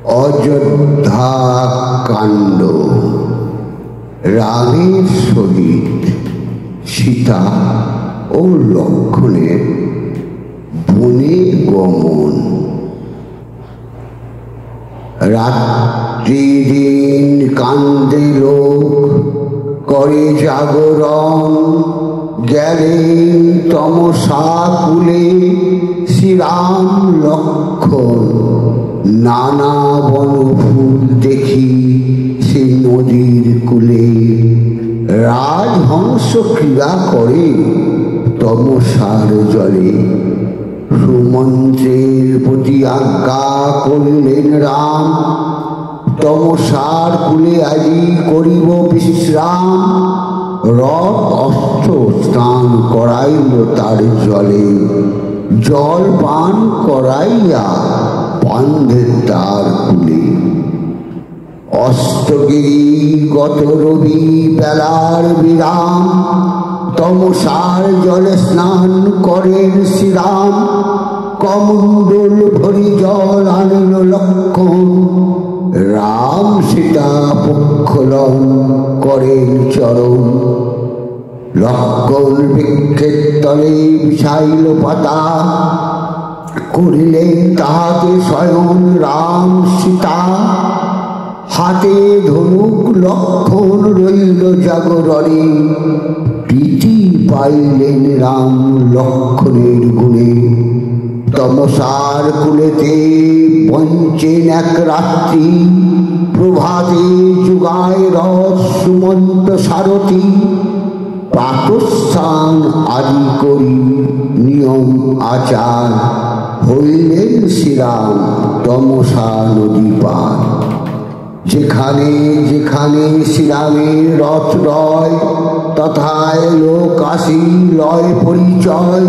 অযোধ্যা কাণ্ড। রামের সহিত সীতা ও লক্ষ্মণের বনে গমন। রাত্রি দিন কান্দে লোক, করে জাগরণ। গেলেন তমসা কুলে শ্রীরাম লক্ষ্মণ। নানা বন ফুল দেখি সে নদীর কূলে। রাজহংস ক্রীড়া করে তমসার জলে। সুমন্ত্রের প্রতি আজ্ঞা করলেন রাম। তমসার কূলে আজি করিব বিশ্রাম। রথ অস্ত্র স্নান করাইল তার জলে। জল পান করাইয়া বান্ধেন তার কূলে। অস্তগিরি গত রবি বেলার বিরাম। তমসার জলে স্নান করেন শ্রীরাম। কমণ্ডল ভরি জল আনিল লক্ষ্মণ। রাম সীতা পক্ষলন করেন চরণ। লক্ষ্মণ বৃক্ষের তলে বিছাইল পাতা। করিলেন তাহাকে স্বয়ং রাম সীতা। হাতে ধনুক লক্ষ্মণ রইল জাগরণে। প্রীতি পাইলেন রাম লক্ষ্মণের গুণে। তমসার কূলেতে পঞ্চেন এক রাত্রি। প্রভাতে যুগায় রথ সুমন্ত সারথি। প্রাতঃস্নান আদি করি নিয়ম আচার। হইলেন শ্রীরাম তমসা নদী পার। যেখানে যেখানে শ্রীরামের রথ রয়, তথায় লোক আসি লয় পরিচয়।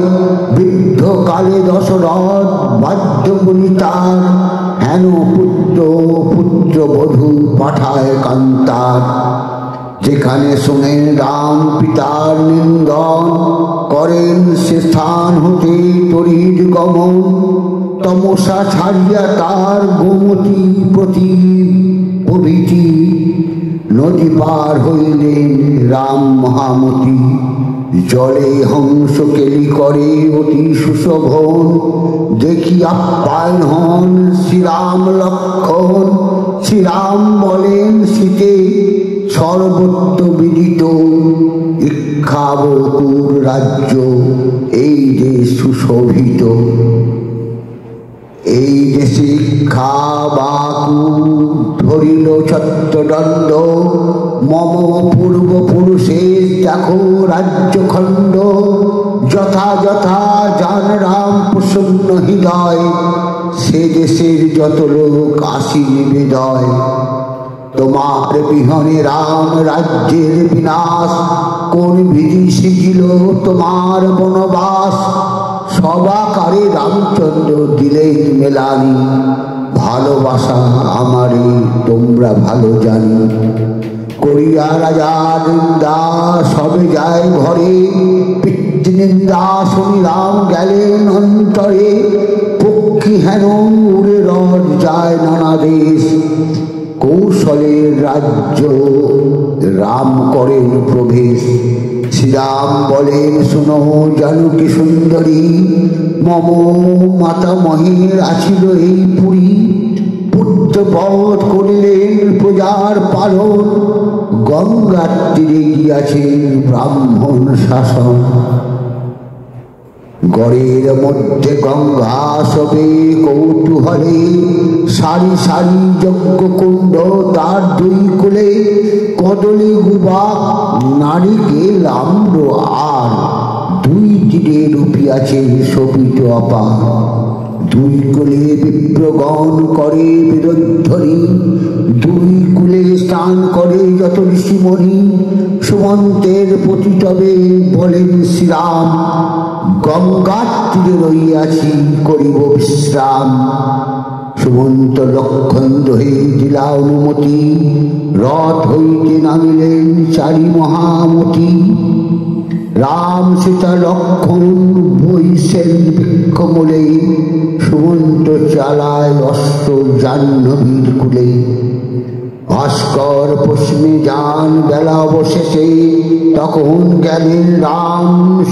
বৃদ্ধ কালে দশরথ বাদ্যমণি তার। হেন পুত্র পুত্রবধূ পাঠায় কান্তার। যেখানে শোনেন রাম পিতার নিন্দন, করেন সে স্থান হতে তড়িৎ গমন। তমসা ছাড়িয়া তার গোমতী প্রতি প্রভৃতি। নদী পার হইলেন রাম মহামতি। জলে হংস কেলি করে অতি সুশোভন। দেখি আপ্যায়ন হন শ্রীরাম লক্ষ্মণ। শ্রীরাম বলেন সীতে সর্বত্র বিদিত। ইক্ষ্বাকুর রাজ্য এই দেশ সুশোভিত। এই দেশে ইক্ষ্বাকু ধরিল ছত্রদণ্ড। মম পূর্বপুরুষের দেখো রাজ্যখণ্ড। যথা যথা যান রাম প্রসন্ন হৃদয়। সে দেশের যত লোক আসি নিবেদয়। তোমার বিহনে রাম রাজ্যের বিনাশ। কোন বিধি শিখিল তোমার বনবাস। সবাকারে রামচন্দ্র দিলেন মেলানি। ভালোবাসা আমারে তোমরা ভালো জানি। করিয়া রাজা নিন্দা সবে যায় ঘরে। পিতৃনিন্দা শুনি রাম গেলেন অন্তরে। পক্ষী হেন উড়ে রথ যায় নানা দেশ। কৌশলের রাজ্য রাম করেন প্রবেশ। শ্রীরাম বলেন শোনো জানকী সুন্দরী। মম মাতামহের আছিল এই পুরী। পুত্রবধ করিলেন প্রজার পালন। গঙ্গার তীরে গিয়াছেন ব্রাহ্মণ শাসন। গড়ের মধ্যে গঙ্গা সবে কৌতূহলে। সারি সারি যজ্ঞ কুণ্ড তার দুই কূলে। কদলী গুবাক নারিকেল আম্র আর। দুই তীরে রূপিয়াছে শোভিত অপার। দুই কূলে বিপ্রগণ করে বেদধ্বনি। দুই কূলে স্নান করে যত ঋষিমণি। সুমন্তের প্রতি তবে বলেন শ্রীরাম। গঙ্গার তীরে রইয়াছি করিব বিশ্রাম। সুমন্ত লক্ষণ দহে দিলা অনুমতি। রথ হইতে নামিলেন চারি মহামতি। রাম সীতা লক্ষণ বইছেন বৃক্ষমূলে, সুমন্ত চালায় অস্ত্র জাহ্নবীর কুলে। ভাস্কর পশ্চিমে যান বেলা অবশেষে, তখন গেলেন রাম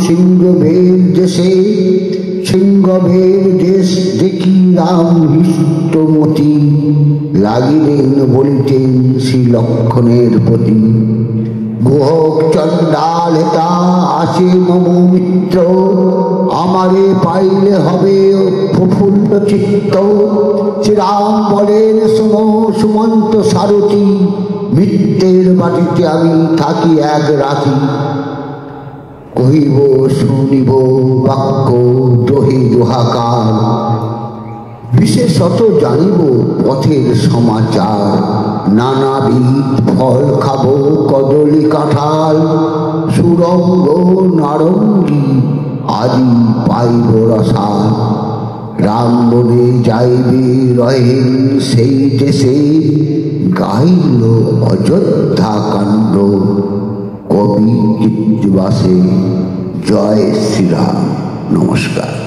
সিংহবের দেশে। সিংহবের দেশ দেখি রাম হৃষ্টমতি, লাগিলেন বলিতেন শ্রী লক্ষণের প্রতি। গুহক চণ্ডাল হেতা আছে মম মিত্র, আমারে পাইলে হবে প্রফুল্ল চিত্ত। শ্রীরাম বলেন সুমন্ত সারথি, মিত্রের বাটিতে আমি থাকি এক রাতি। কহিব শুনিব বাক্য দোহে দোহাকার, বিশেষত জানিব পথের সমাচার। নানাবিধ ফল খাব কদলী কাঁঠাল, সুরঙ্গ নারঙ্গী আদি পাইব রসাল। রাম বনে যাইবে রহেন সেই দেশে, গাইল অযোধ্যা কাণ্ড কবি কৃত্তিবাসে। জয় শ্রীরাম। নমস্কার।